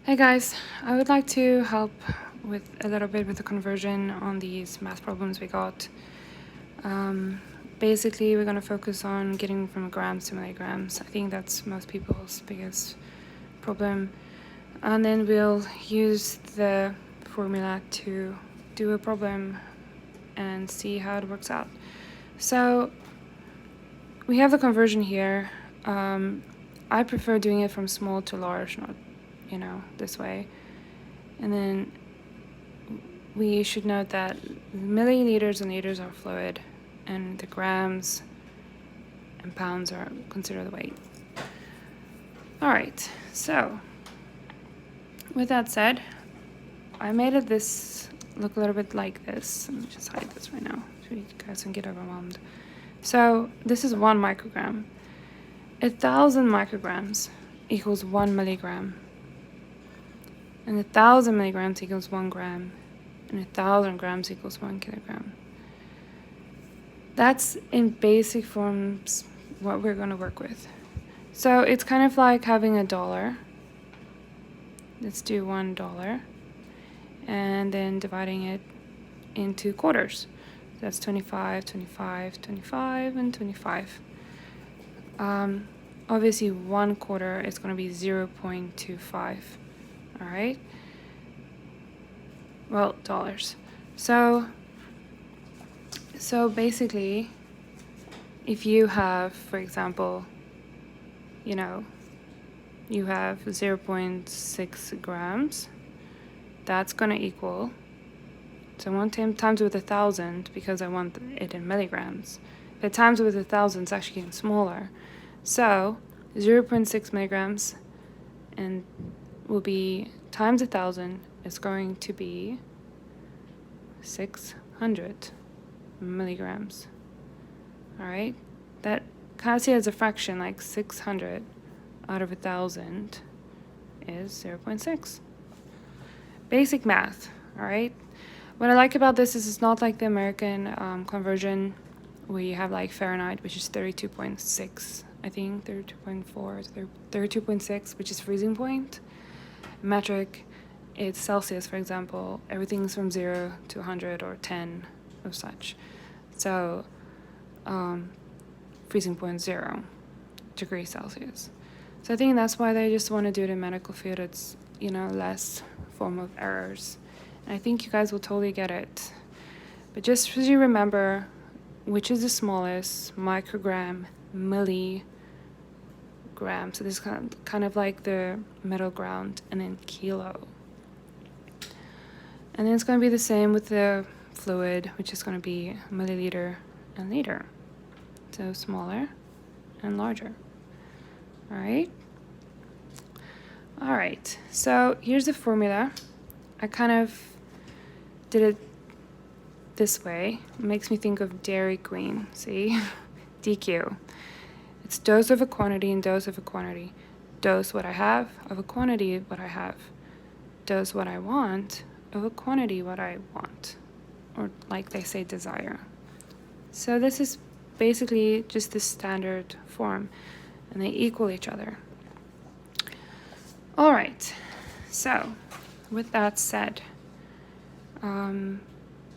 Hey guys, I would like to help with a little bit with the conversion on these math problems we got. Basically, we're going to focus on getting from grams to milligrams. I think that's most people's biggest problem. And then we'll use the formula to do a problem and see how it works out. So we have the conversion here. I prefer doing it from small to large, not, this way. And then we should note that milliliters and liters are fluid, and the grams and pounds are considered the weight. All right, so with that said, I made this look a little bit like this. Let me just hide this right now so you guys don't get overwhelmed. So this is 1 microgram. 1,000 micrograms equals 1 milligram. And 1,000 milligrams equals 1 gram. And 1,000 grams equals 1 kilogram. That's in basic forms what we're going to work with. So it's kind of like having a dollar. Let's do $1. And then dividing it into quarters. That's 25, 25, 25, and 25. Obviously, 1 quarter is going to be 0.25. All right? Well, dollars. So basically, if you have, for example, you have 0.6 grams, that's going to equal, so I want to times with 1,000 because I want it in milligrams. But times with 1,000 is actually getting smaller. So 0.6 milligrams and will be times 1,000 is going to be 600 milligrams. All right, that kind of see as a fraction, like 600 out of 1,000 is 0.6. Basic math. All right. What I like about this is it's not like the American conversion where you have like Fahrenheit, which is 32.6, I think 32.4, 32.6, which is freezing point. Metric, it's Celsius, for example. Everything's from 0 to 100 or 10 or such. So freezing point 0 degrees Celsius. So I think that's why they just want to do it in medical field. It's, less form of errors. And I think you guys will totally get it. But just as you remember, which is the smallest, microgram, milligram. So this is kind of like the middle ground, and then kilo. And then it's going to be the same with the fluid, which is going to be milliliter and liter. So smaller and larger. All right. All right. So here's the formula. I kind of did it this way. It makes me think of Dairy Queen. See? DQ. It's dose of a quantity and dose of a quantity. Dose what I have of a quantity what I have. Dose what I want of a quantity what I want. Or like they say, desire. So this is basically just the standard form, and they equal each other. All right, so with that said,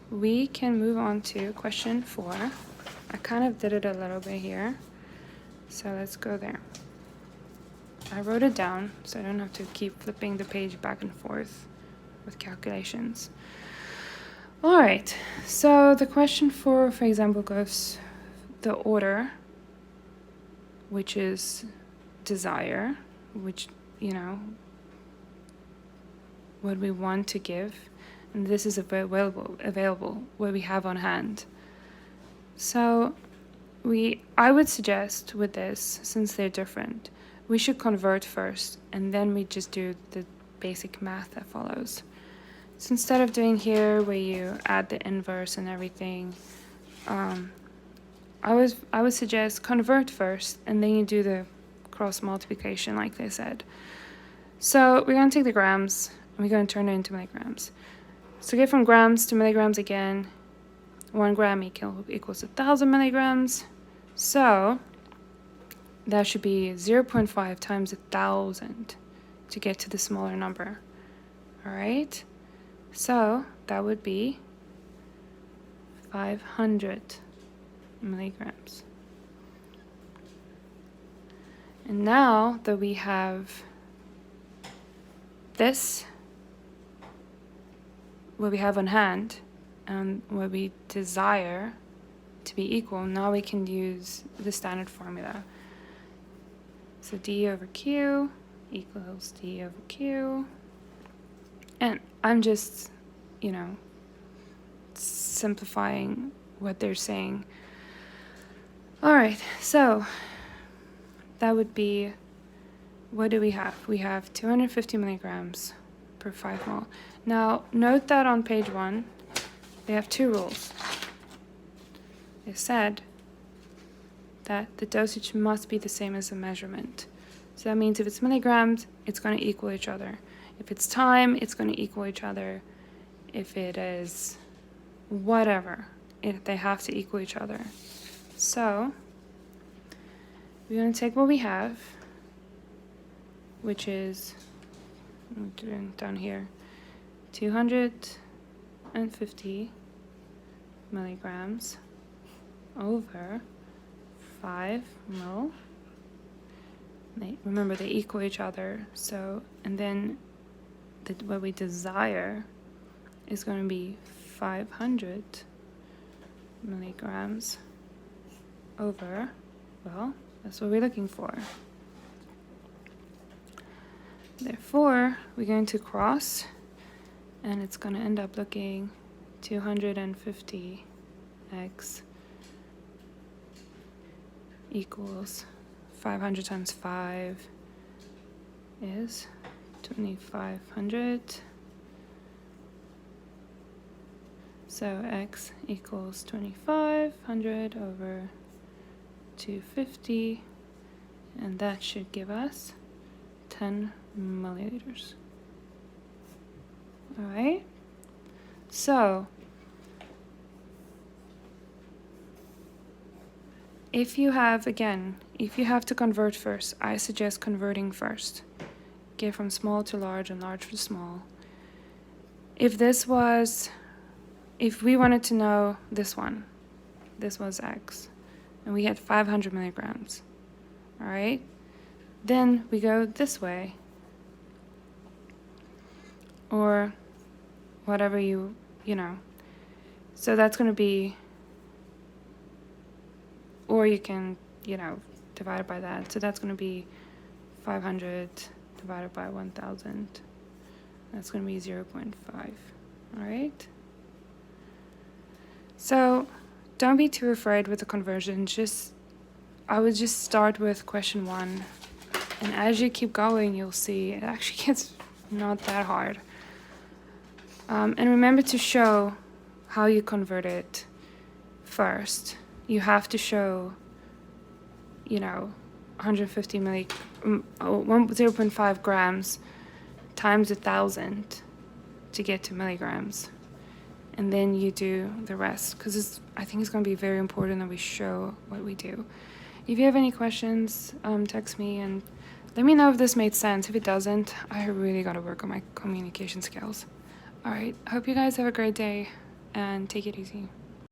we can move on to question 4. I kind of did it a little bit here, so let's go there. I wrote it down so I don't have to keep flipping the page back and forth with calculations. All right, so the question 4, for example, goes the order, which is desire, which, what we want to give, and this is available what we have on hand. So I would suggest with this, since they're different, we should convert first, and then we just do the basic math that follows. So instead of doing here where you add the inverse and everything, I would suggest convert first, and then you do the cross multiplication like they said. So we're going to take the grams, and we're going to turn it into milligrams. So get from grams to milligrams again. 1 gram equals 1,000 milligrams. So that should be 0.5 times 1,000 to get to the smaller number. All right, so that would be 500 milligrams. And now that we have this, what we have on hand, and what we desire to be equal, now we can use the standard formula. So D over Q equals D over Q. And I'm just, simplifying what they're saying. All right, so that would be, what do we have? We have 250 milligrams per 5 mol. Now, note that on page 1, they have 2 rules. They said that the dosage must be the same as the measurement. So that means if it's milligrams, it's going to equal each other. If it's time, it's going to equal each other. If it is whatever, they have to equal each other. So we're going to take what we have, which is, I'm doing down here, 250 milligrams over 5 ml. Remember, they equal each other. So, and then what we desire is going to be 500 milligrams over, well, that's what we're looking for. Therefore, we're going to cross, and it's going to end up looking 250x equals 500 times 5 is 2500. So x equals 2500 over 250, and that should give us 10 milliliters. All right, so if you have to convert first, I suggest converting first. Get from small to large and large to small. If we wanted to know this was X, and we had 500 milligrams, all right? Then we go this way, or whatever so that's going to be, or you can, divide it by that. So that's going to be 500 divided by 1,000. That's going to be 0.5, all right? So don't be too afraid with the conversion. I would just start with question 1. And as you keep going, you'll see it actually gets not that hard. And remember to show how you convert it first. You have to show, 150 0.5 grams times 1,000 to get to milligrams. And then you do the rest, because I think it's going to be very important that we show what we do. If you have any questions, text me and let me know if this made sense. If it doesn't, I really got to work on my communication skills. All right, hope you guys have a great day and take it easy.